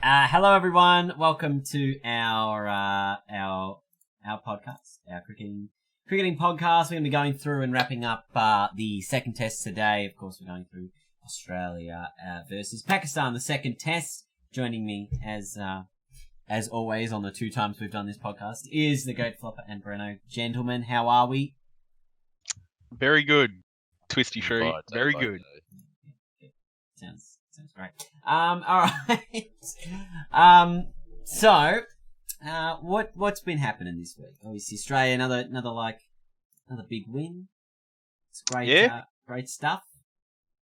Hello everyone. Welcome to our podcast, our cricketing podcast. We're going to be going through and wrapping up the second test today. Of course, we're going through Australia versus Pakistan, the second test. Joining me as always on the two times we've done this podcast is the Goat Flopper and Breno. Gentlemen, how are we? Very good, Twistie Tree. Very good. Sounds great. All right. What's been happening this week? Obviously, Australia, another big win. It's great. Yeah. Great stuff.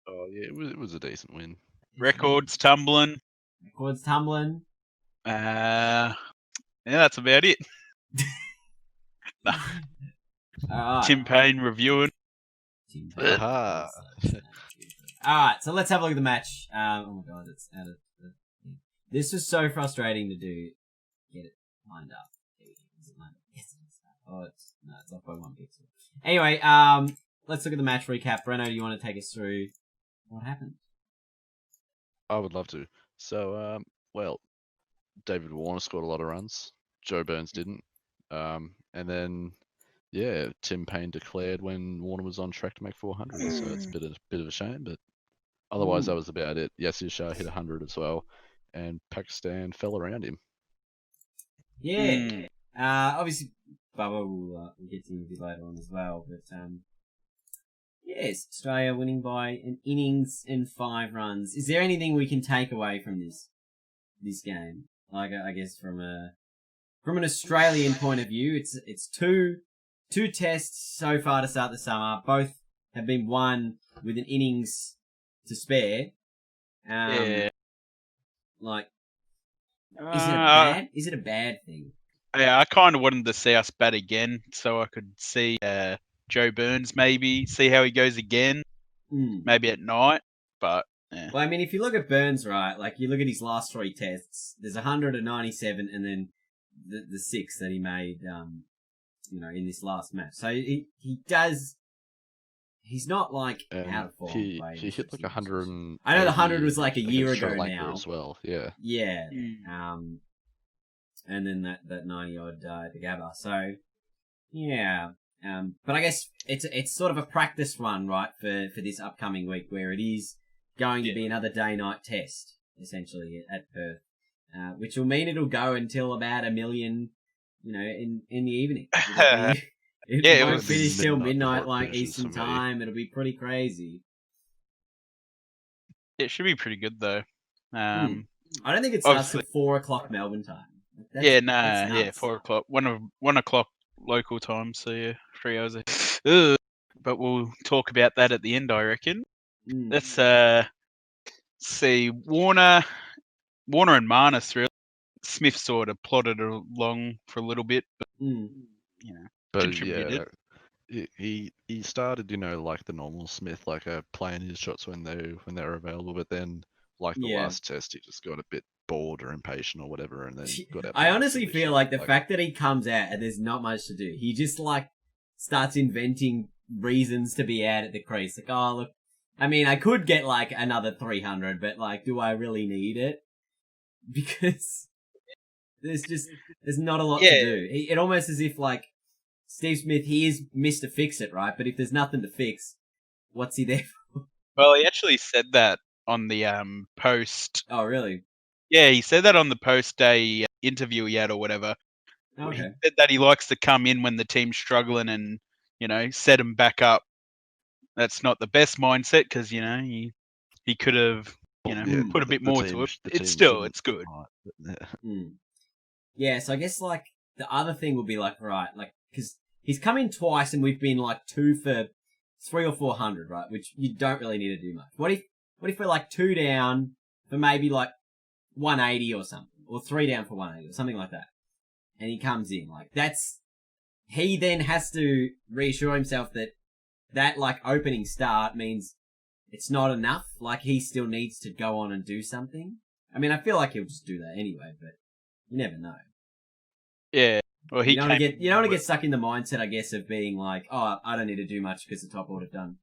Oh yeah, it was a decent win. Records tumbling. Yeah, that's about it. No. All right. Tim Payne reviewing. Aha. All right, so let's have a look at the match. Oh my god, it's out of the thing. This was so frustrating to do. Get it lined up. Is it lined up? Yes, it is. Oh, it's off by 1 pixel. Anyway, let's look at the match recap. Breno, do you want to take us through what happened? I would love to. So, David Warner scored a lot of runs. Joe Burns didn't. And then, Tim Payne declared when Warner was on track to make 400. So it's a bit of a shame, but otherwise that was about it. Yasir Shah hit 100 as well, and Pakistan fell around him. Yeah. Obviously, Bubba will get to him a bit later on as well, but yes, Australia winning by an innings and 5 runs. Is there anything we can take away from this game? Like, I guess from an Australian point of view, it's two tests so far to start the summer. Both have been won with an innings to spare. Yeah. Like, is it a bad thing? Yeah, I kind of wanted to see us bat again, so I could see Joe Burns maybe see how he goes again, maybe at night. But yeah. Well, I mean, if you look at Burns, right, like you look at his last 3 tests, there's 197 and then the 6 that he made, in this last match. So he does. He's not like out of form. He hit like 100. I know the 100 was like a year ago now as well. Yeah. Yeah. And then that 90 odd at the Gabba. So yeah. But I guess it's sort of a practice run, right, for this upcoming week, where it is going to be another day-night test, essentially, at Perth, which will mean it'll go until about 1 million, in the evening. It won't finish till midnight, like Eastern time. It'll be pretty crazy. It should be pretty good though. I don't think it starts till 4 o'clock Melbourne time. That's 4 o'clock. 1 o'clock local time. So yeah, 3 hours. But we'll talk about that at the end, I reckon. Let's see Warner and Marnus really. Smith sort of plodded along for a little bit, but contributed. He started, like the normal Smith, like playing his shots when they were available, but then like the last test, he just got a bit bored or impatient or whatever, and then got out. I honestly feel like the fact that he comes out and there's not much to do, he just like starts inventing reasons to be out at the crease. Like, oh look, I mean, I could get like another 300, but like, do I really need it? Because there's not a lot to do. It almost as if like Steve Smith, he is Mr. Fix-It, right? But if there's nothing to fix, what's he there for? Well, he actually said that on the post. Oh, really? Yeah, he said that on the post-day interview he had or whatever. Okay. He said that he likes to come in when the team's struggling and, set them back up. That's not the best mindset because, he could have, put a bit more to it. It's good. Yeah, so I guess, like, the other thing would be, like, right, like, because he's come in twice and we've been, like, 2 for 3 or 400, right, which you don't really need to do much. What if we're, like, 2 down for maybe, like, 180 or something, or 3 down for 180 or something like that, and he comes in, like, he then has to reassure himself that, like, opening start means it's not enough, like, he still needs to go on and do something. I mean, I feel like he'll just do that anyway, but you never know. Yeah. Well, you don't want to get stuck in the mindset, I guess, of being like, oh, I don't need to do much because the top order have done,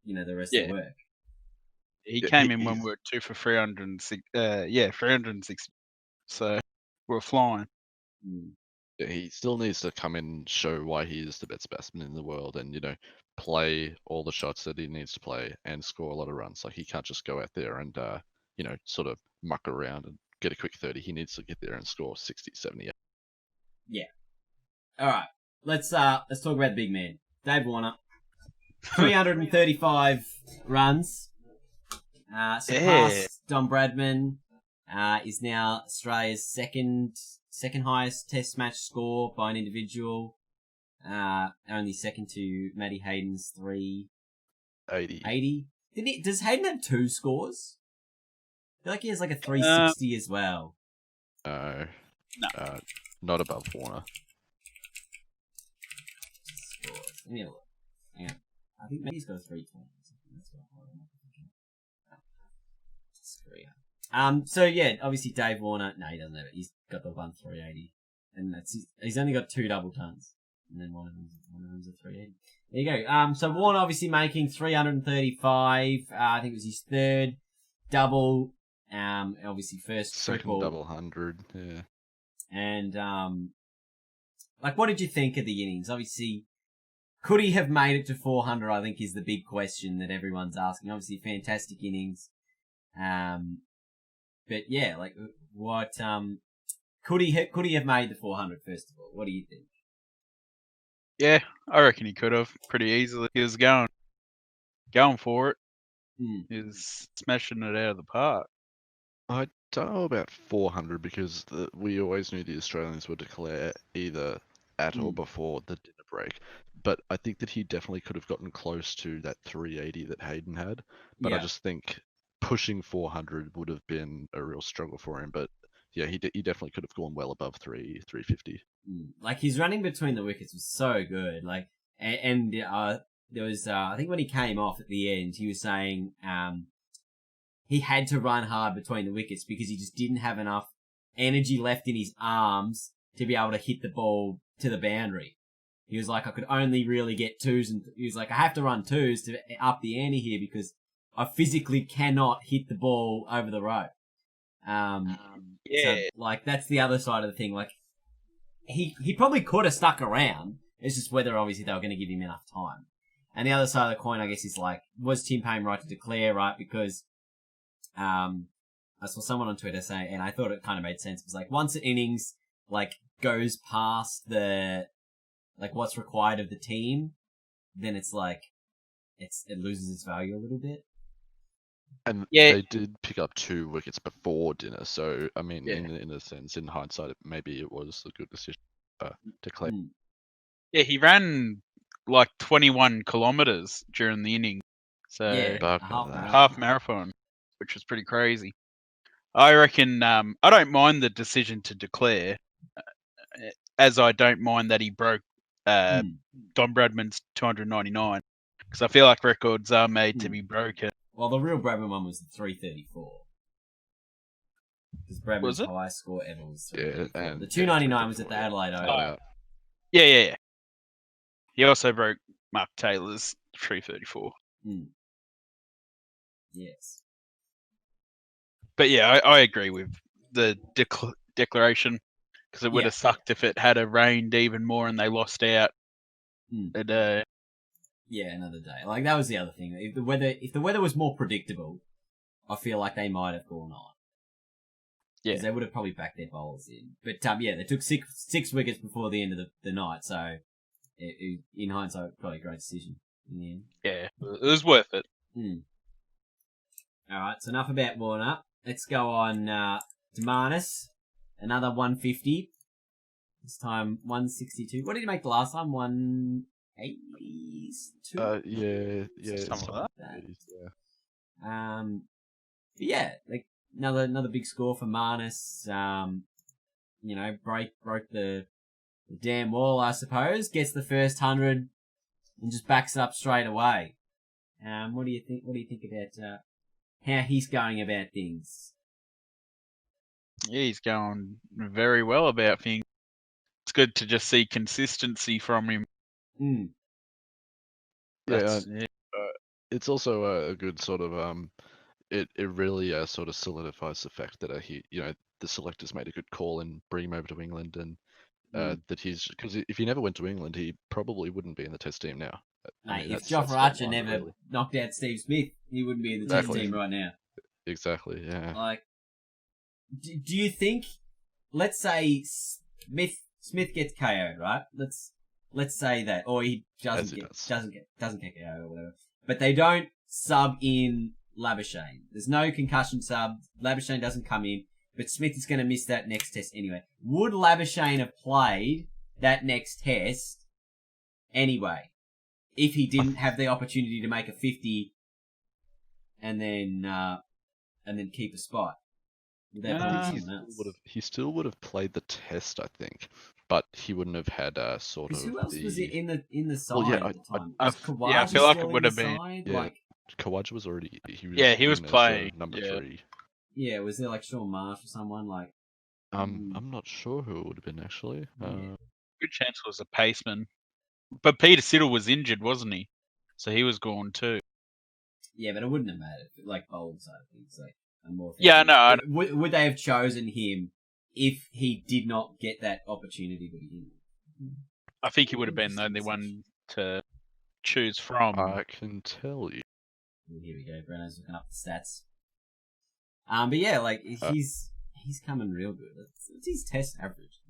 the rest of the work. He Yeah, came in when he's- we were 2 for 306. 360. So we're flying. Yeah, he still needs to come in and show why he is the best batsman in the world, and play all the shots that he needs to play and score a lot of runs. Like he can't just go out there and sort of muck around and get a quick 30. He needs to get there and score 60, 70. Yeah. All right. Let's talk about the big man, Dave Warner. 335 runs. Surpassed Don Bradman. Is now Australia's second highest Test match score by an individual. Only second to Matty Hayden's 380. Does Hayden have 2 scores? I feel like he has like a 360 as well. No. Not above Warner. Scores. Let me have a look. Hang on. I think Matty's got a 320. That's what So yeah, obviously Dave Warner. No, he doesn't have it. He's got the 380, and he's only got 2 double tons, and then one of them's a 380. There you go. So Warner obviously making 335. I think it was his 3rd double. Obviously first Second triple. double 100. Yeah. And what did you think of the innings? Obviously, could he have made it to 400? I think is the big question that everyone's asking. Obviously, fantastic innings. But yeah, what could he have made the 400 first of all? What do you think? Yeah, I reckon he could have pretty easily. He was going for it. He was smashing it out of the park. I don't know about 400 because we always knew the Australians would declare either at or before the dinner break. But I think that he definitely could have gotten close to that 380 that Hayden had. But I just think pushing 400 would have been a real struggle for him. But yeah, he definitely could have gone well above 350. His running between the wickets was so good. There was I think when he came off at the end, he was saying he had to run hard between the wickets because he just didn't have enough energy left in his arms to be able to hit the ball to the boundary. He was like, I could only really get 2s, and he was like, I have to run 2s to up the ante here because I physically cannot hit the ball over the rope. So, that's the other side of the thing. He probably could have stuck around. It's just whether obviously they were going to give him enough time. And the other side of the coin, I guess, is was Tim Payne right to declare, right? Because I saw someone on Twitter say, and I thought it kind of made sense. It was once an innings goes past the what's required of the team, then it loses its value a little bit. And they did pick up 2 wickets before dinner, so I mean, in a sense, in hindsight, maybe it was a good decision to claim. Yeah, he ran 21 kilometers during the inning, so half marathon, which was pretty crazy. I reckon. I don't mind the decision to declare, as I don't mind that he broke Don Bradman's 299, because I feel like records are made to be broken. Well, the real Bradman one was the 334. Because Bradman's highest score ever was 334. And the 299 was at the Adelaide Oval. Yeah. He also broke Mark Taylor's 334. Yes. But yeah, I agree with the declaration, because it would have sucked if it had rained even more and they lost out. Yeah, another day. That was the other thing. If the weather was more predictable, I feel like they might have gone on. Yeah. Because they would have probably backed their bowlers in. But they took six wickets before the end of the night, so in hindsight, probably a great decision in the end. Yeah, it was worth it. Alright, so enough about Warner. Let's go on to Marnus. Another 150. This time 162. What did he make the last time? 182? Yeah. Something like that. Yeah, another big score for Marnus. Broke the damn wall, I suppose. Gets the first 100 and just backs it up straight away. What do you think? What do you think about how he's going about things? Yeah, he's going very well about things. It's good to just see consistency from him. It's also a good sort of it really sort of solidifies the fact that the selectors made a good call in bringing him over to England, and that because if he never went to England, he probably wouldn't be in the Test team now. Mate, if Jofra Archer never knocked out Steve Smith, he wouldn't be in the Test team right now. Exactly, yeah. Like, do you think? Let's say Smith gets KO'd, right? Let's say that, or he doesn't get KO'd or whatever. But they don't sub in Labuschagne. There's no concussion sub. Labuschagne doesn't come in, but Smith is going to miss that next test anyway. Would Labuschagne have played that next test anyway if he didn't have the opportunity to make a 50 and then keep a spot? He still would have played the test, I think, but he wouldn't have had sort of. Who else was it in the side Well, at the time? I feel like it would have been. Yeah, Kawaja was already. He was playing number 3. Yeah, was there like Sean Marsh or someone like? I'm not sure who it would have been actually. Good chance it was a paceman, but Peter Siddle was injured, wasn't he? So he was gone too. Yeah, but it wouldn't have mattered. Like bowling side of things, like more. Yeah, no. Would they have chosen him if he did not get that opportunity to begin with? I think he would have been the only one to choose from. I can tell you. Here we go. Brenno's looking up the stats. But yeah, like he's coming real good. What's his test average?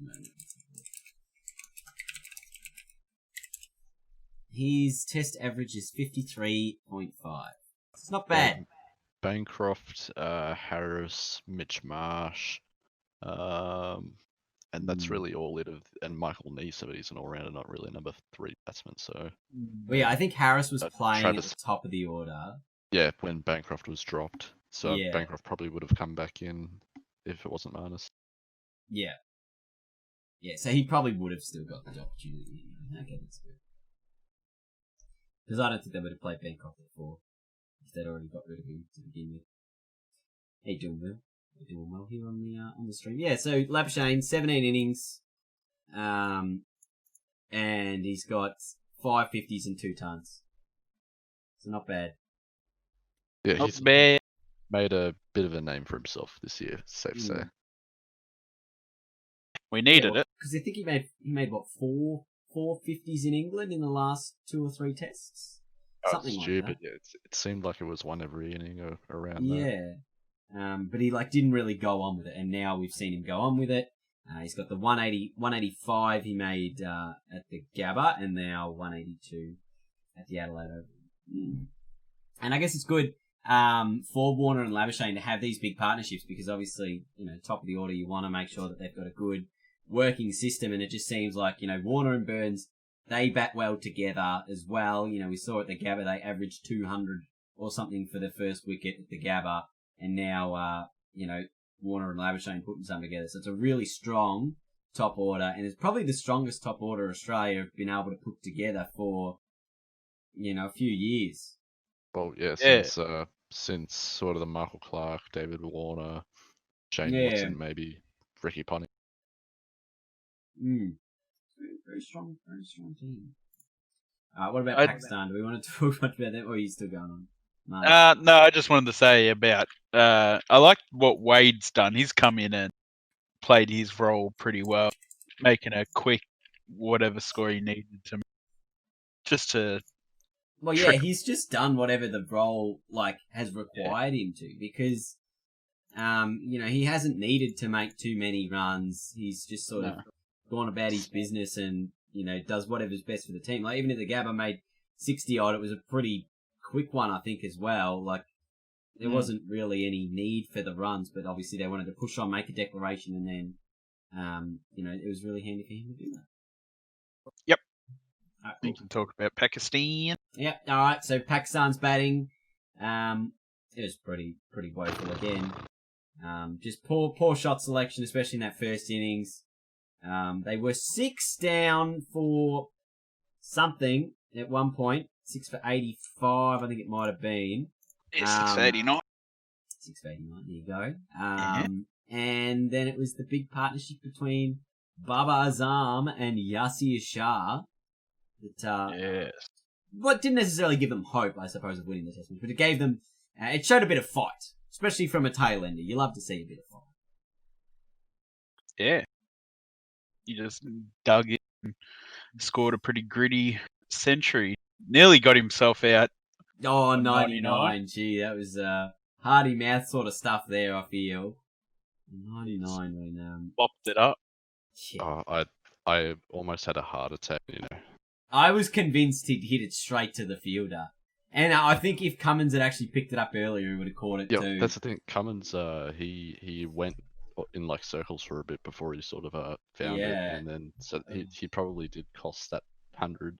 His test average is 53.5. It's not bad. Bancroft, Harris, Mitch Marsh, and that's really all it. And Michael Neese, but he's an all-rounder, not really a number 3 batsman. So, well, yeah, I think Harris was playing at the top of the order. Yeah, when Bancroft was dropped, so Yeah. Bancroft probably would have come back in if it wasn't Marnus. Yeah, yeah. So he probably would have still got the opportunity. Okay, that's good. Because I don't think they would have played Bancroft at 4 if they'd already got rid of him to begin with. Hey, doing well. We're doing well here on the stream. Yeah, so Labuschagne, 17 innings, and he's got 5 50s and 2 tons. So not bad. Yeah, Not he's bad. made a bit of a name for himself this year, safe to say. We needed it. Because I think he made what, 4 50s in England in the last 2 or 3 tests? Something like stupid. that. Yeah, it seemed like it was one every inning or around there. But he didn't really go on with it, and now we've seen him go on with it. He's got the 185 he made at the Gabba, and now 182 at the Adelaide Oval. And I guess it's good for Warner and Labuschagne to have these big partnerships because obviously, top of the order, you want to make sure that they've got a good working system, and it just seems like, Warner and Burns, they bat well together as well. We saw at the Gabba, they averaged 200 or something for the first wicket at the Gabba, and now, Warner and Labuschagne putting something together. So it's a really strong top order, and it's probably the strongest top order Australia have been able to put together for, a few years. Well, since sort of the Michael Clark, David Warner, Shane Watson, maybe Ricky Ponting. Very strong team. What about Pakistan? Do we want to talk much about that, or are you still going on? No, I just wanted to say about I like what Wade's done. He's come in and played his role pretty well, making a quick whatever score he needed to just to. Well, yeah, he's just done whatever the role has required him to because, he hasn't needed to make too many runs. He's just sort of gone about his business and does whatever's best for the team. Like even if the Gabba made 60 odd, it was a pretty quick one, I think, as well. Like there wasn't really any need for the runs, but obviously they wanted to push on, make a declaration, and then, it was really handy for him to do that. Yep. We can talk about Pakistan. Yeah, all right. So Pakistan's batting, it was pretty woeful again. Just poor shot selection, especially in that first innings. They were 6 down for something at one point. 6 for 85, I think it might have been. Yeah, 6 for 89. 6 for 89, there you go. And then it was the big partnership between Baba Azam and Yasir Shah. That, yes. What didn't necessarily give them hope, I suppose, of winning the test match, but it gave them It showed a bit of fight, especially from a tail ender. You love to see a bit of fight. Yeah. He just dug in and scored a pretty gritty century. Nearly got himself out. Oh, On 99. Gee, that was hearty mouth sort of stuff there, I feel. 99 when Bopped it up. shit. I almost had a heart attack, you know. I was convinced he'd hit it straight to the fielder. And I think if Cummins had actually picked it up earlier, he would have caught it Yeah, too. that's the thing. Cummins, he went in like circles for a bit before he sort of found it, Yeah. and then so he probably did cost that 100.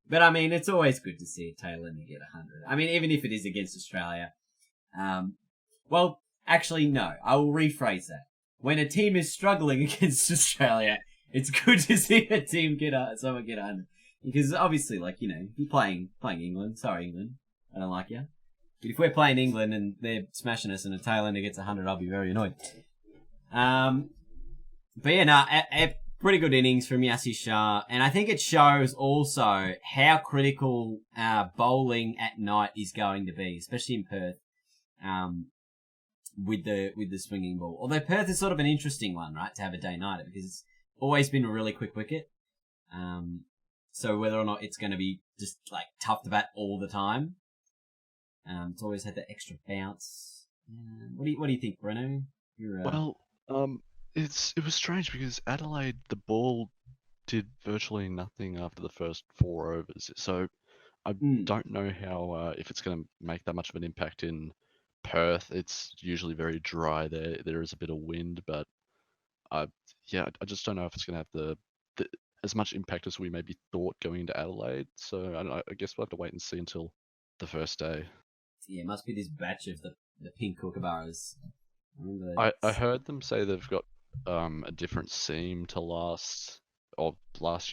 But I mean, it's always good to see a tail ender get 100. I mean, even if it is against Australia. Well, actually, no. I will rephrase that. When a team is struggling against Australia, it's good to see a team someone get 100. Because obviously, like, you know, if you're playing England, sorry England, I don't like you. But if we're playing England and they're smashing us and a tail ender gets 100, I'll be very annoyed. But yeah, a pretty good innings from Yasir Shah. And I think it shows also how critical bowling at night is going to be, especially in Perth, with the swinging ball. Although Perth is sort of an interesting one, right, to have a day-nighter, because it's always been a really quick wicket. So whether or not it's going to be just like tough to bat all the time, it's always had that extra bounce. What do you think, Breno? Well, it was strange because Adelaide, the ball did virtually nothing after the first 4 overs. So I don't know how if it's going to make that much of an impact in Perth. It's usually very dry there. There is a bit of wind, but I just don't know if it's going to have the as much impact as we maybe thought going into Adelaide. So I guess we'll have to wait and see until the first day. Yeah, it must be this batch of the pink kookaburras. I heard them say they've got a different seam to last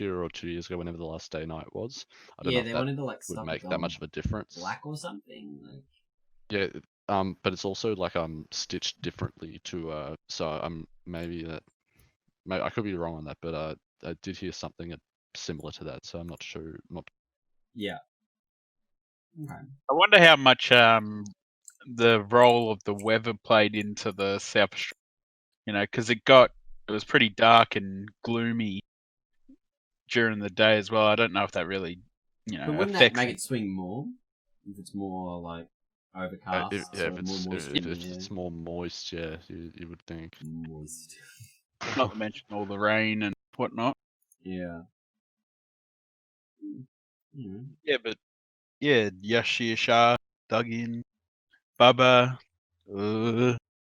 year or 2 years ago, whenever the last day night was. I don't know they if wanted to that would make that much of a difference. Black or something. Like... Yeah, but it's also like stitched differently to so maybe I could be wrong on that, but I did hear something similar to that, so I'm not sure. Yeah. Okay. I wonder how much the role of the weather played into the South Australia. You know, because it was pretty dark and gloomy during the day as well. I don't know if that really, but wouldn't that make it swing more if it's more like overcast? If it's more moist, yeah, you would think. Moist. Not to mention all the rain and whatnot. Yeah. Yeah, but Yasir Shah, dug in, Bubba.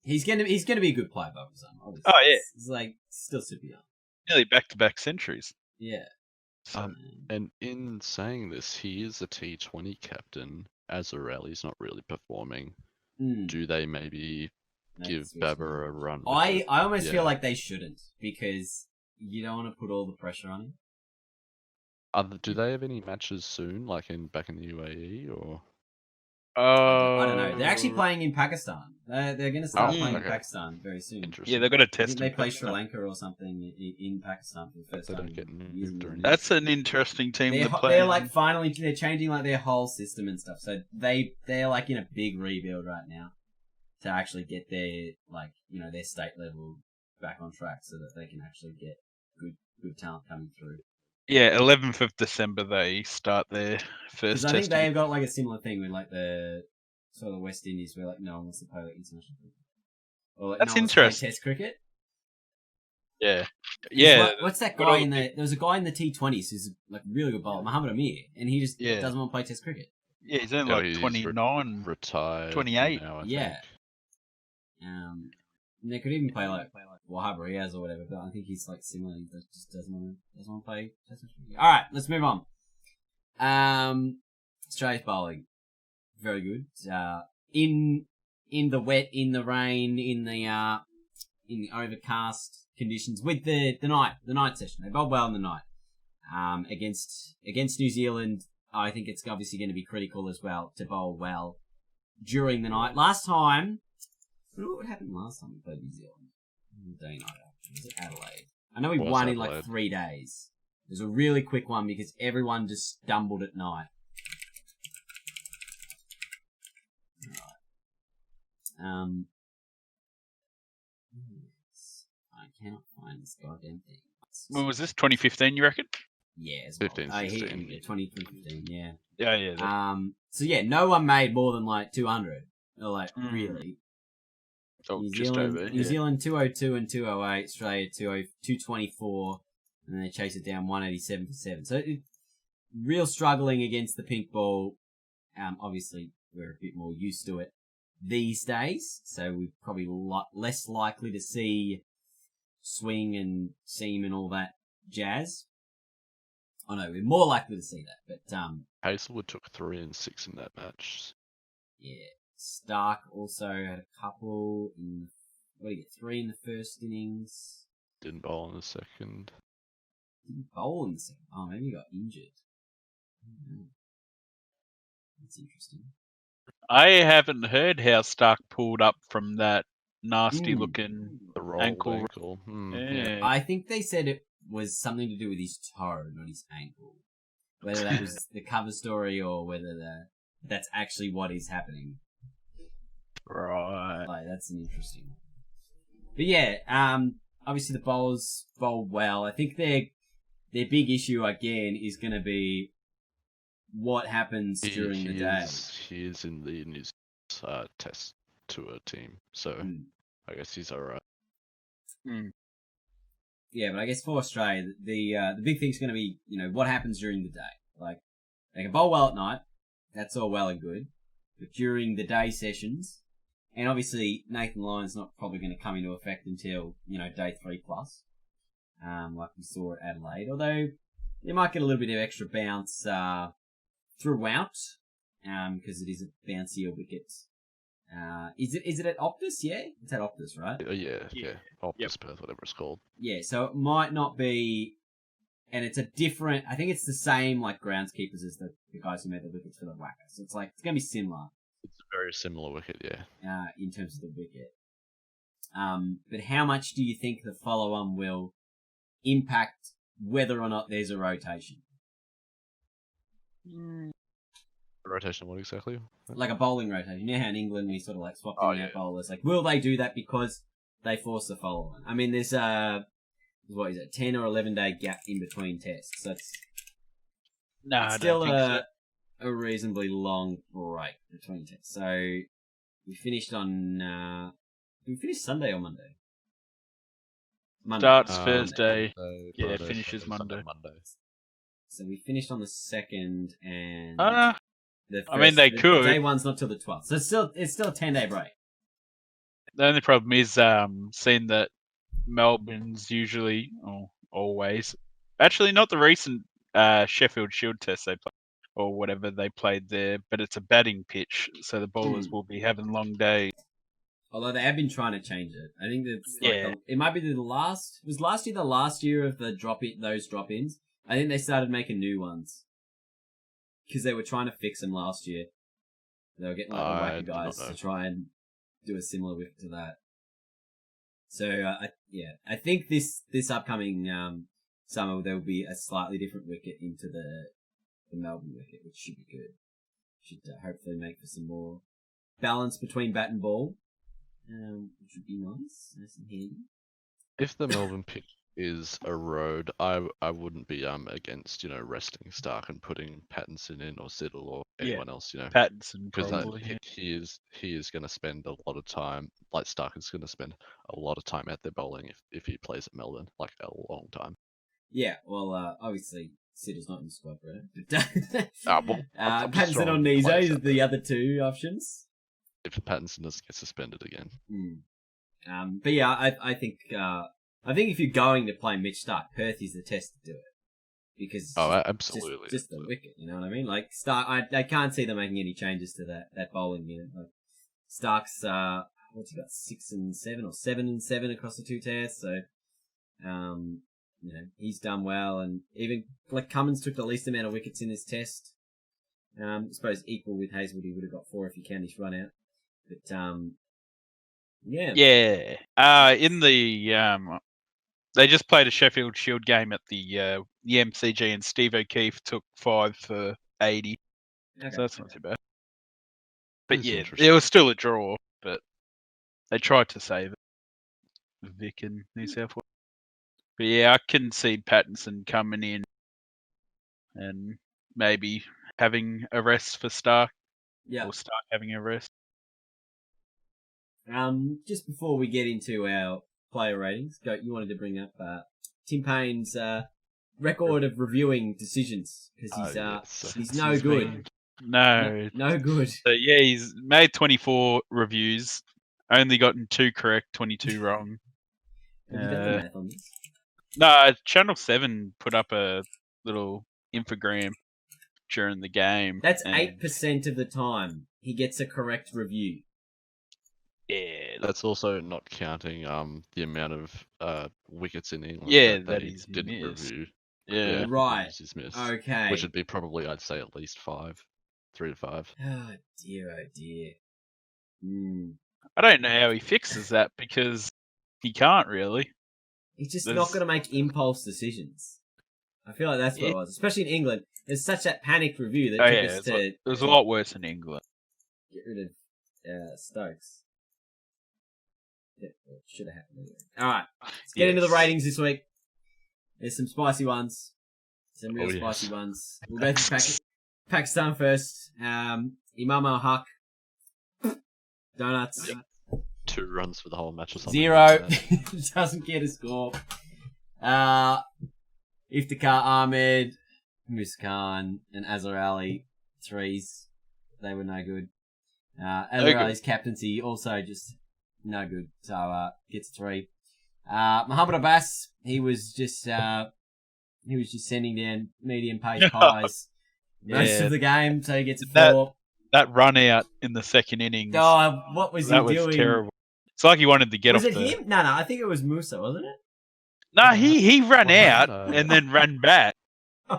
He's gonna be a good player, Bubba Zum. Oh yeah, he's like still super young. Nearly back-to-back centuries. Yeah. And in saying this, he is a T20 captain. As a rally's not really performing. Do they maybe give Babber a run? I almost feel like they shouldn't, because you don't want to put all the pressure on him. Do they have any matches soon, like back in the UAE, or? I don't know. They're actually playing in Pakistan. They're going to start playing in Pakistan very soon. Yeah, they've got a test. They play Sri Lanka or something in Pakistan for the first time. That's an interesting team to play. They're like they're changing like their whole system and stuff. So they're like in a big rebuild right now to actually get their their state level back on track so that they can actually get good talent coming through. Yeah, 11th of December they start their first test. I think they've got like a similar thing with like the sort of West Indies where like no one wants to play like international cricket. Or like that's no one wants to interesting. play Test cricket. Yeah. Yeah. What's that guy there was a guy in the T20s who's like really good bowler, Muhammad Amir, and he just doesn't want to play Test cricket. Yeah, he's only like 29, retired, 28. Now, I yeah. think. They could even play like Wahab Riaz or whatever, but I think he's like similar. He just doesn't want to play Test cricket. All right, let's move on. Australia's bowling, very good. In the wet, in the rain, in the overcast conditions with the night session. They bowled well in the night. Against New Zealand, I think it's obviously going to be critical as well to bowl well during the night. Last time, what happened last time we played New Zealand? Day night after. Was it Adelaide? I know we won in like 3 days. It was a really quick one because everyone just stumbled at night. I cannot find this goddamn thing. When was this? 2015, you reckon? Yeah, it's 15, 16. 2015, yeah. Yeah. So yeah, no one made more than like 200. Or like, really. Oh, New just Zealand, over. New Zealand 202 and 208, Australia 224, and then they chase it down 187 for 7. So real struggling against the pink ball. Obviously, we're a bit more used to it these days, so we're probably less likely to see swing and seam and all that jazz. Oh no, we're more likely to see that, but Hazelwood took 3 and 6 in that match. yeah. Stark also had a couple in, what did he get, 3 in the first innings? Didn't bowl in the second. Didn't bowl in the second. Oh, maybe he got injured. That's interesting. I haven't heard how Stark pulled up from that nasty looking The rolled ankle. Yeah. I think they said it was something to do with his toe, not his ankle. Whether that was the cover story or whether that's actually what is happening. Right. Like, that's an interesting one. But yeah, obviously the bowlers bowled well. I think their big issue again is going to be what happens during the day. He is in the New Zealand test tour team, so I guess he's alright. Yeah, but I guess for Australia, the big thing's going to be, what happens during the day. Like, they can bowl well at night. That's all well and good. But during the day sessions, and obviously Nathan Lyon's not probably going to come into effect until, day 3+, like we saw at Adelaide. Although, they might get a little bit of extra bounce throughout, because it is a bouncier wicket. Is it at Optus? Yeah, it's at Optus, right? Yeah. Optus Perth, whatever it's called. Yeah, so it might not be, and it's a different. I think it's the same like groundskeepers as the guys who made the wickets for the Wacker. So it's going to be similar. It's a very similar wicket, yeah. In terms of the wicket. But how much do you think the follow-on will impact whether or not there's a rotation? Rotation, what exactly? Like a bowling rotation. You know how in England we sort of like swap in our bowlers. Like, will they do that because they force the follow-on? I mean, there's 10 or 11 day gap in between tests. So it's still a reasonably long break between tests. So we finished on we finished Sunday or Monday? Monday. Starts Thursday. Friday, Finishes Sunday, Monday. So we finished on the 2nd and they could. Day one's not till the 12th. So it's still a 10-day break. The only problem is seeing that Melbourne's usually, or always, actually not the recent Sheffield Shield test they played, or whatever they played there, but it's a batting pitch, so the bowlers will be having long days. Although they have been trying to change it. I think that's it might be was last year the last year of the those drop-ins. I think they started making new ones. Because they were trying to fix them last year. They were getting like the wacky guys to try and do a similar wicket to that. So, I think this upcoming summer there will be a slightly different wicket into the Melbourne wicket, which should be good. Should hopefully make for some more balance between bat and ball, which would be nice and handy. If the Melbourne pitch is a road, I wouldn't be against resting Stark and putting Pattinson in or Siddle or anyone else, Pattinson, because probably. he is going to spend a lot of time. Like Stark is going to spend a lot of time out there bowling if he plays at Melbourne, like a long time. Yeah, well, obviously Siddle's not in the squad, right? I'm Pattinson on Nizo is the other two options. If Pattinson doesn't get suspended again. But yeah, I think if you're going to play Mitch Stark, Perth is the test to do it. Because absolutely. Just the wicket, you know what I mean? Like Stark, I can't see them making any changes to that bowling unit. Like Stark's what's he got, 6 and 7 or 7 and 7 across the 2 tests, so he's done well, and even like Cummins took the least amount of wickets in this test. I suppose equal with Hazelwood, he would have got 4 if he can his run out. But in the they just played a Sheffield Shield game at the MCG, and Steve O'Keefe took 5 for 80. Okay, so that's not too bad. But yeah, it was still a draw. But They tried to save it, Vic in New South Wales. But yeah, I can see Pattinson coming in and maybe having a rest for Stark. Yeah. Or Stark having a rest. Just before we get into our player ratings, you wanted to bring up Tim Payne's record of reviewing decisions because he's no good. No good. So yeah, he's made 24 reviews, only gotten 2 correct, 22 wrong. Have you done the math on this? No, Channel 7 put up a little infogram during the game. That's 8% of the time he gets a correct review. Yeah, That's also not counting the amount of wickets in England. Yeah, that that he he's didn't missed. review. Yeah. Right. He's missed. Okay. Which would be probably, I'd say, at least 5, 3 to 5. Oh dear. I don't know how he fixes that because he can't really. He's just not going to make impulse decisions. I feel like that's what it was, especially in England. There's such that panicked review that took us to. It was a lot worse in England. Get rid of Stokes. Yeah, well, it should have happened anyway. Alright, let's get into the ratings this week. There's some spicy ones. Some real spicy ones. We'll go through Pakistan first. Imam al-Haq. Donuts. 2 runs for the whole match or something. 0. Doesn't get a score. Iftikhar Ahmed, Muskan, and Azhar Ali. 3s. They were no good. Azhar Ali's captaincy also just no good. So, gets 3. Muhammad Abbas, he was just sending down medium pace pies most of the game, so he gets a 4. That run out in the second innings. Oh, what was he doing? That was terrible. It's like he wanted to get was off. Was it him? No, I think it was Musa, wasn't it? No, he ran out and then ran back.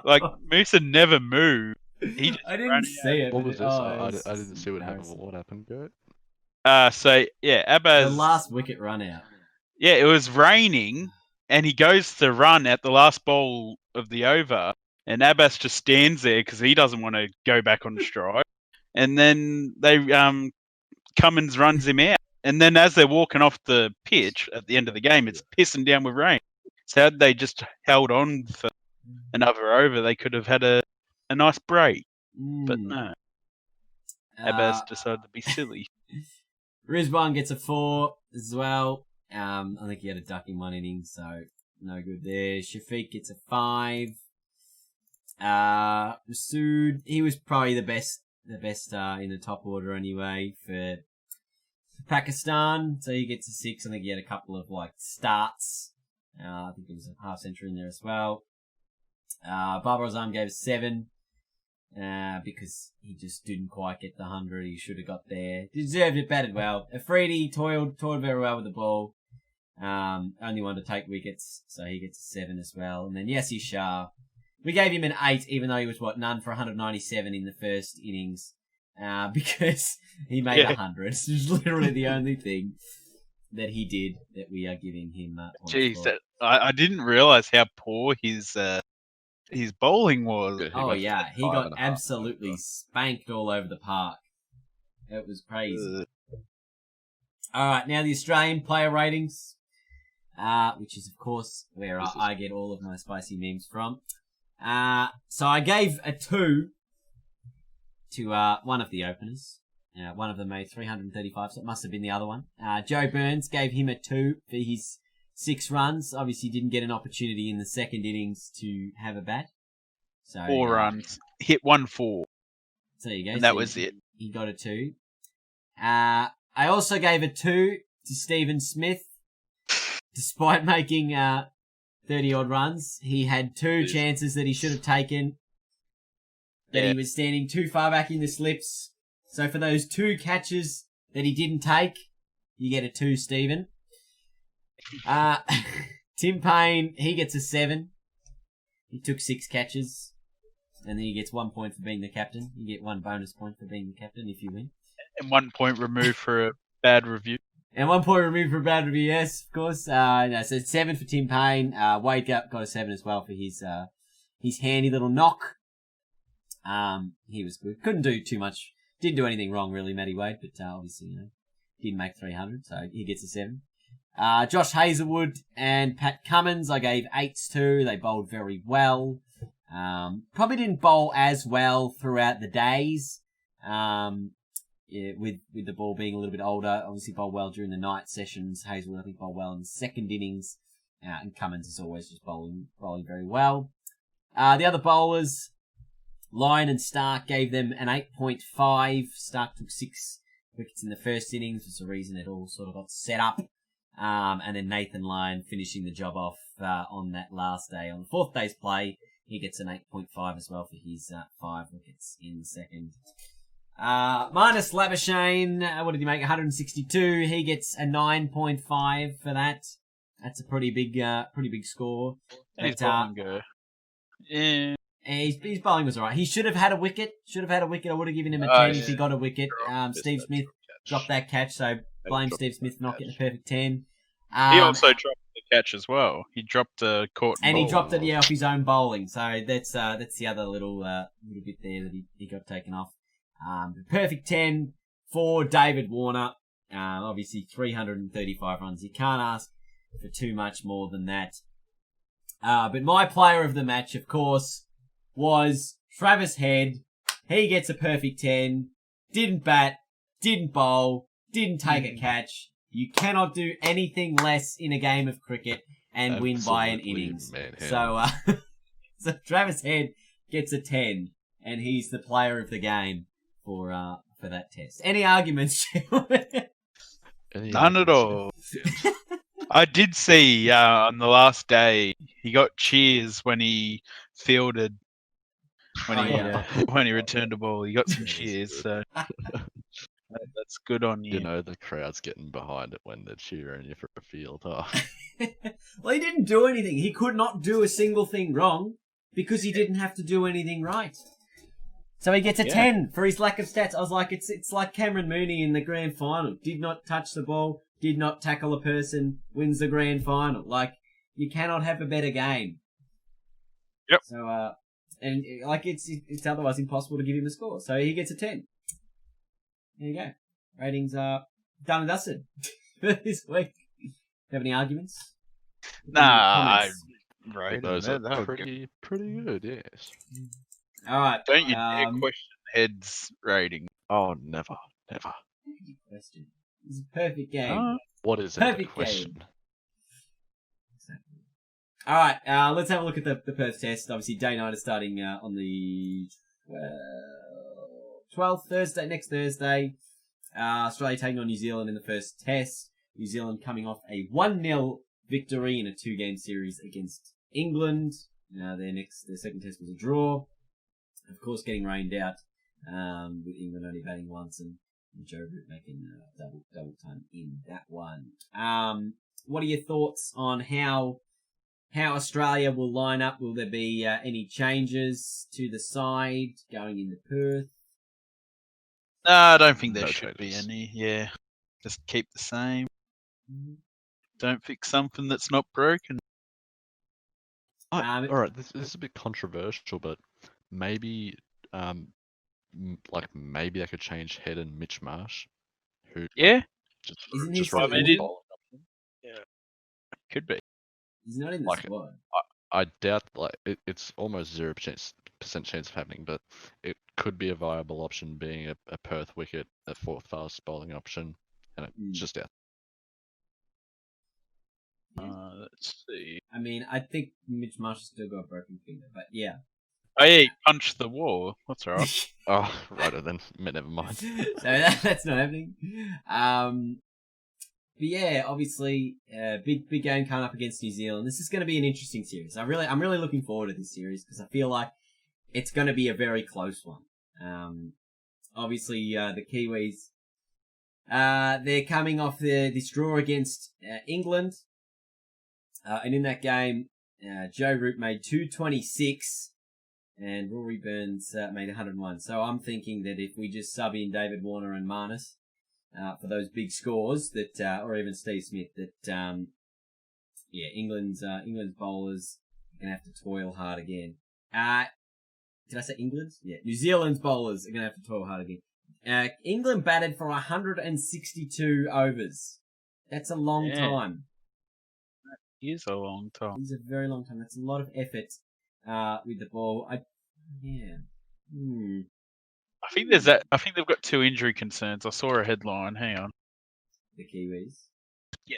Like Musa never moved. I didn't see it. What was this? I didn't see what happened. What happened, Garrett? So yeah, Abbas. The last wicket run out. Yeah, it was raining, and he goes to run at the last ball of the over, and Abbas just stands there because he doesn't want to go back on strike. And then Cummins runs him out. And then as they're walking off the pitch at the end of the game, it's pissing down with rain. So had they just held on for another over, they could have had a nice break. But no. Abbas decided to be silly. Rizwan gets a 4 as well. I think he had a duck in 1 inning, so no good there. Shafiq gets a 5. Masood, he was probably the best in the top order anyway for Pakistan, so he gets a 6. I think he had a couple of starts. I think there was a half century in there as well. Babar Azam gave a 7 because he just didn't quite get the 100. He should have got there. Deserved it, batted well. Afridi toiled very well with the ball. Only one to take wickets, so he gets a 7 as well. And then Yasir Shah, we gave him an 8, even though he was none for 197 in the first innings. Because he made 100. It was literally the only thing that he did that we are giving him. Jeez, I didn't realize how poor his bowling was. Oh yeah, he got absolutely spanked all over the park. It was crazy. All right, now the Australian player ratings, which is of course where I get all of my spicy memes from. So I gave a 2 to one of the openers. One of them made 335, so it must have been the other one. Joe Burns gave him a 2 for his 6 runs. Obviously didn't get an opportunity in the second innings to have a bat. So 4 runs. Hit 1 4. So there you go. And that was it. He got a 2. I also gave a 2 to Stephen Smith. Despite making 30-odd runs, he had 2 chances that he should have taken. That he was standing too far back in the slips. So for those 2 catches that he didn't take, you get a 2, Stephen. Tim Payne, he gets a 7. He took 6 catches. And then he gets 1 point for being the captain. You get 1 bonus point for being the captain if you win. And 1 point removed for a bad review. And 1 point removed for a bad review, yes, of course. So 7 for Tim Payne. Wade got a 7 as well for his handy little knock. He was good. Couldn't do too much. Didn't do anything wrong, really, Matty Wade, but obviously, didn't make 300, so he gets a 7. Josh Hazelwood and Pat Cummins, I gave 8s to. They bowled very well. Probably didn't bowl as well throughout the days. With the ball being a little bit older, obviously bowled well during the night sessions. Hazelwood, I think, bowled well in the second innings. And Cummins is always just bowling very well. The other bowlers, Lyon and Stark, gave them an 8.5. Stark took 6 wickets in the first innings, for the reason it all sort of got set up. And then Nathan Lyon finishing the job off on that last day. On the fourth day's play, he gets an 8.5 as well for his 5 wickets in the second. Minus Labuschagne, what did he make? 162. He gets a 9.5 for that. That's a pretty big score. His bowling go. Yeah. His bowling was alright. He should have had a wicket. I would have given him a 10 if he got a wicket. Steve Smith dropped that catch, so blame Steve Smith for not getting a perfect 10. He also dropped the catch as well. He dropped the caught and ball. He dropped it off his own bowling. So that's the other little bit there that he got taken off. Perfect 10 for David Warner. Obviously 335 runs. You can't ask for too much more than that. But my player of the match, of course, was Travis Head. He gets a perfect 10. Didn't bat, didn't bowl, didn't take a catch. You cannot do anything less in a game of cricket and win by an innings. So Travis Head gets a 10, and he's the player of the game for that test. Any arguments? None at all. I did see on the last day he got cheers when he fielded. When he returned the ball, he got some cheers. So that's good on you. You know the crowd's getting behind it when they're cheering you for a field. Oh. Well, he didn't do anything. He could not do a single thing wrong because he didn't have to do anything right. So he gets a 10 for his lack of stats. I was like, it's like Cameron Mooney in the grand final. Did not touch the ball, did not tackle a person, wins the grand final. Like, you cannot have a better game. Yep. So, and like it's otherwise impossible to give him a score. So he gets a 10. There you go. Ratings are done and dusted for this week. Do you have any arguments? Nah, right. Those are pretty good, yes. All right. Don't you dare question Head's rating. Oh, never. Question. It's a perfect game. What is perfect a question? Game. All right. Let's have a look at the Perth test. Obviously, day 9 is starting on the 12th, next Thursday. Australia taking on New Zealand in the first test. New Zealand coming off a 1-0 victory in a 2-game series against England. Their second test was a draw. Of course, getting rained out, with England only batting once and Joe Root making double time in that one. What are your thoughts on how Australia will line up? Will there be any changes to the side going into Perth? No, I don't think there should be any. Yeah, just keep the same. Don't fix something that's not broken. All right, this is a bit controversial, but maybe, maybe they could change Head and Mitch Marsh. Yeah, Isn't he just right. Yeah, could be. He's not in the squad. I doubt it's almost 0% chance of happening, but it could be a viable option, being a Perth wicket, a fourth fast bowling option, and it's just out. Let's see. I mean, I think Mitch Marsh has still got a broken finger, but yeah. Oh yeah, he punched the wall. That's alright. Oh, righto then. Never mind. So that's not happening. But yeah, obviously, big game coming up against New Zealand. This is going to be an interesting series. I'm really looking forward to this series because I feel like it's going to be a very close one. Obviously, the Kiwis, they're coming off this draw against England. And in that game, Joe Root made 226 and Rory Burns made 101. So I'm thinking that if we just sub in David Warner and Marnus for those big scores, that or even Steve Smith, that England's bowlers are going to have to toil hard again. Did I say England's? Yeah, New Zealand's bowlers are going to have to toil hard again. England batted for 162 overs. That's a long time. It is a long time. It's a very long time. That's a lot of effort with the ball. I think I think they've got 2 injury concerns. I saw a headline. Hang on. The Kiwis. Yeah.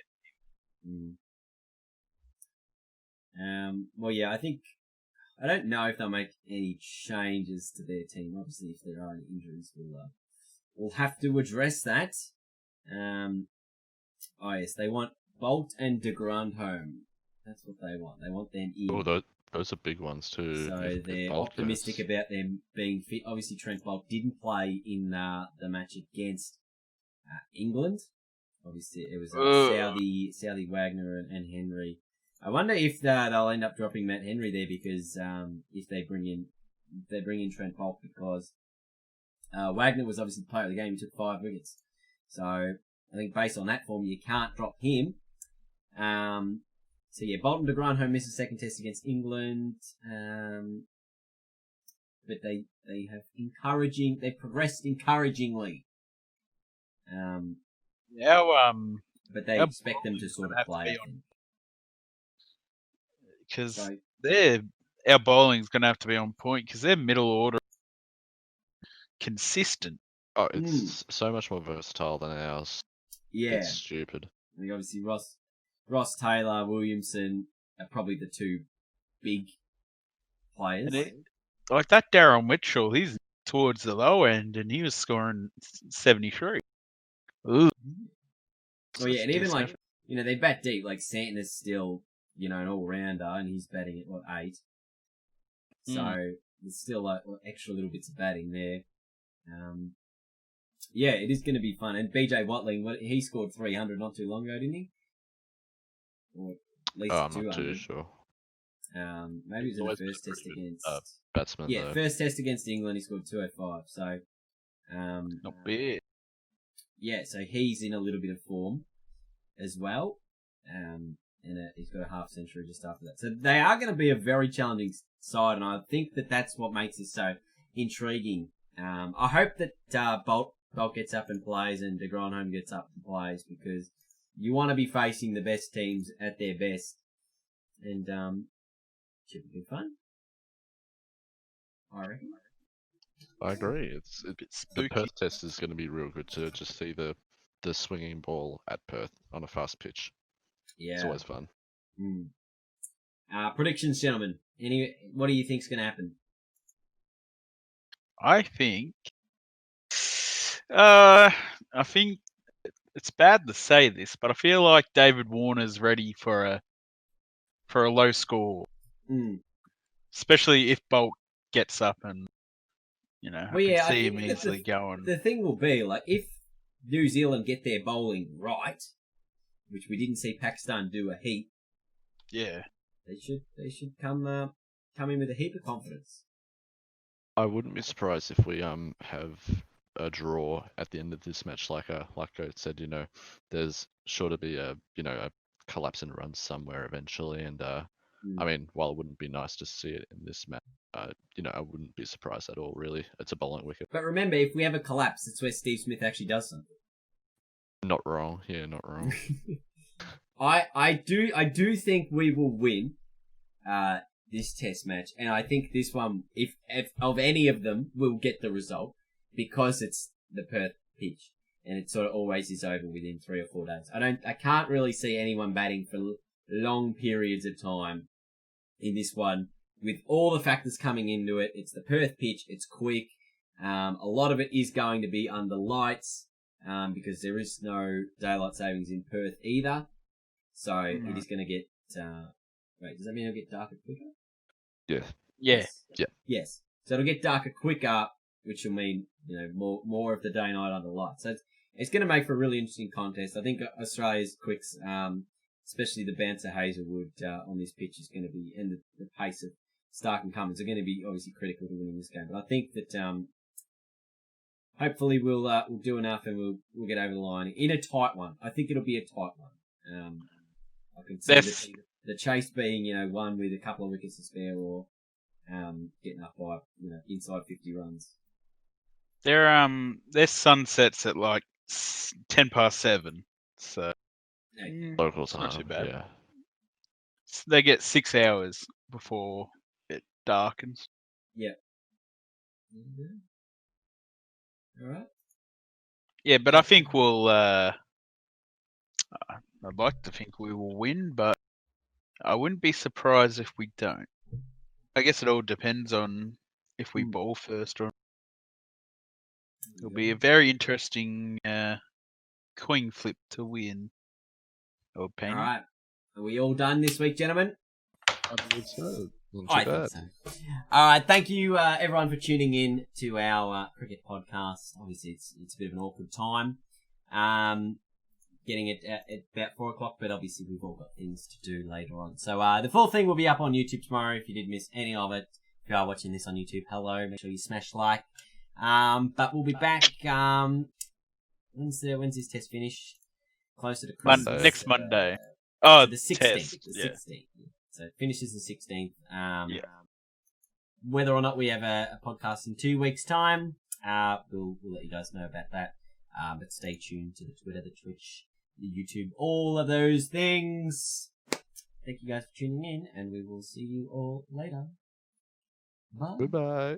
Well, yeah, I don't know if they'll make any changes to their team. Obviously, if there are any injuries, we'll have to address that. Oh yes, they want Bolt and de Grandhomme. That's what they want. They want them in. Oh, those are big ones too. So they're optimistic about them being fit. Obviously, Trent Bolt didn't play in the match against England. Obviously, it was Southey, Wagner, and Henry. I wonder if they'll end up dropping Matt Henry there because if they bring in Trent Bolt because Wagner was obviously the player of the game. He took 5 wickets, so I think based on that form, you can't drop him. So yeah, Bolton de Grandhomme missed the second test against England, but they progressed encouragingly. But they expect them to sort of play. Because our bowling's going to have to be on point because their middle order consistent. Oh, it's so much more versatile than ours. Yeah, it's stupid. I mean, obviously Ross Taylor, Williamson are probably the 2 big players. Like that Darryl Mitchell, he's towards the low end and he was scoring 73. Ooh. Well, yeah, and even like they bat deep. Like Stanton is still an all-rounder, and he's batting at 8. So there's still like extra little bits of batting there. Yeah, it is going to be fun. And BJ Watling, he scored 300 not too long ago, didn't he? Or at least 200. I'm not too sure. Maybe it was in the first test against batsman. Yeah, though. first test against England, he scored 205. So, not bad. Yeah, so he's in a little bit of form as well. And he's got a half century just after that. So they are going to be a very challenging side, and I think that's what makes this so intriguing. I hope that Bolt gets up and plays and de Grandhomme gets up and plays because you want to be facing the best teams at their best. And should be fun. I reckon. I agree. It's the Perth test is going to be real good to just see the swinging ball at Perth on a fast pitch. Yeah, it's always fun. Predictions, gentlemen. What do you think's going to happen? I think it's bad to say this, but I feel like David Warner's ready for a low score, especially if Bolt gets up and I can see him easily going. The thing will be like if New Zealand get their bowling right, which we didn't see Pakistan do a heap. Yeah, they should come in with a heap of confidence. I wouldn't be surprised if we have a draw at the end of this match, like Goat said. There's sure to be a collapse in runs somewhere eventually, and I mean, while it wouldn't be nice to see it in this match, I wouldn't be surprised at all. Really, it's a bowling wicket. But remember, if we have a collapse, that's where Steve Smith actually does something. Not wrong. Yeah, not wrong. I do think we will win this test match, and I think this one, if of any of them, will get the result because it's the Perth pitch, and it sort of always is over within 3 or 4 days. I can't really see anyone batting for long periods of time in this one with all the factors coming into it. It's the Perth pitch. It's quick. A lot of it is going to be under lights because there is no daylight savings in Perth either. So it is going to get... wait, does that mean it'll get darker quicker? Yeah. Yes. So it'll get darker quicker, which will mean more of the day night under lights. So it's going to make for a really interesting contest. I think Australia's quicks, especially the bouncer Hazelwood on this pitch, is going to be, and the pace of Stark and Cummins are going to be obviously critical to winning this game. But I think that hopefully we'll do enough and we'll get over the line in a tight one. I think it'll be a tight one. I can see the chase being one with a couple of wickets to spare or getting up by inside 50 runs. Their sunsets at like 7:10, so Local it's time. not too bad. Yeah. They get 6 hours before it darkens. Yep. All right. Yeah, but I think we'll. I'd like to think we will win, but I wouldn't be surprised if we don't. I guess it all depends on if we bowl first or. It'll be a very interesting coin flip to win. All right. Are we all done this week, gentlemen? I believe so. Not I too think bad. so. All right. Thank you, everyone, for tuning in to our cricket podcast. Obviously, it's a bit of an awkward time. Getting it at about 4 o'clock, but obviously we've all got things to do later on. So, the full thing will be up on YouTube tomorrow if you did miss any of it. If you are watching this on YouTube, hello. Make sure you smash like. But we'll be back, when's this test finish? Closer to Christmas. Next Monday. Oh, the 16th. test. The Yeah. 16th. So it finishes the 16th. Yeah. Whether or not we have a podcast in 2 weeks' time, we'll let you guys know about that. But stay tuned to the Twitter, the Twitch, the YouTube, all of those things. Thank you guys for tuning in, and we will see you all later. Bye. Goodbye.